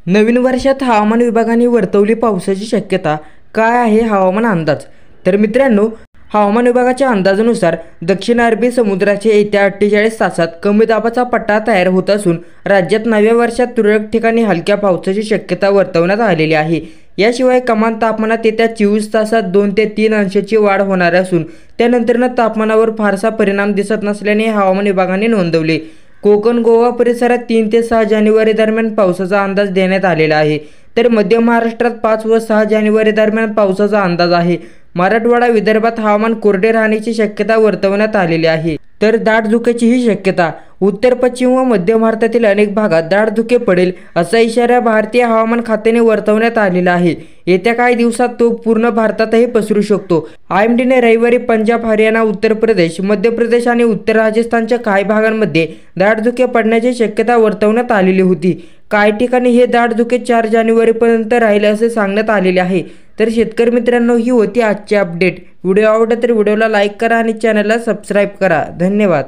नवीन वर्षात हवामान विभागाने वर्तवली पावसाची शक्यता। काय आहे हवामान अंदाज? तर मित्रांनो, हवामान विभागाच्या अंदाजानुसार दक्षिण अरबी समुद्राच्या येत्या 48 तासात कमी दाबाचा पट्टा तयार होत असून राज्यात नव्या वर्षात तुरळक ठिकाणी हलक्या पावसाची शक्यता वर्तवण्यात आलेली आहे। याशिवाय कमाल तापमानात येत्या 24 तासात 2 ते 3 अंशाची वाढ होणार असून त्यानंतर तापमानावर फारसा परिणाम दिसत नसल्याने हवामान विभागाने नोंदवले। कोकण गोवा परिसरात 3 ते 6 जानेवारी दरम्यान पावसाचा अंदाज देण्यात आलेला आहे। तर मध्य महाराष्ट्रात 5 व 6 जानेवारी दरम्यान पावसाचा अंदाज आहे। मराठवाडा विदर्भात हवामान कोरडे राहण्याची शक्यता वर्तवण्यात आलेली आहे। तर दाट धुक्याचीही शक्यता। उत्तर पश्चिम व मध्य भारतातील अनेक भागात दाट धुके पडेल असा इशारा भारतीय हवामान खात्याने वर्तवण्यात आलेला आहे। येत्या काही दिवसात तो पूर्ण भारतातही पसरू शकतो। IMDने रविवारी पंजाब, हरियाणा, उत्तर प्रदेश, मध्य प्रदेश आणि उत्तर राजस्थानच्या काही भागांमध्ये दाट धुके पडण्याची शक्यता वर्तवण्यात आलेली होती। काही ठिकाणी हे दाट धुके 4 जानेवारीपर्यंत राहील असे सांगण्यात आलेले आहे। तर शेतकरी मित्रांनो, ही होती आजची अपडेट। व्हिडिओ आवडला तर व्हिडिओला लाईक करा आणि चॅनलला सबस्क्राईब करा। धन्यवाद।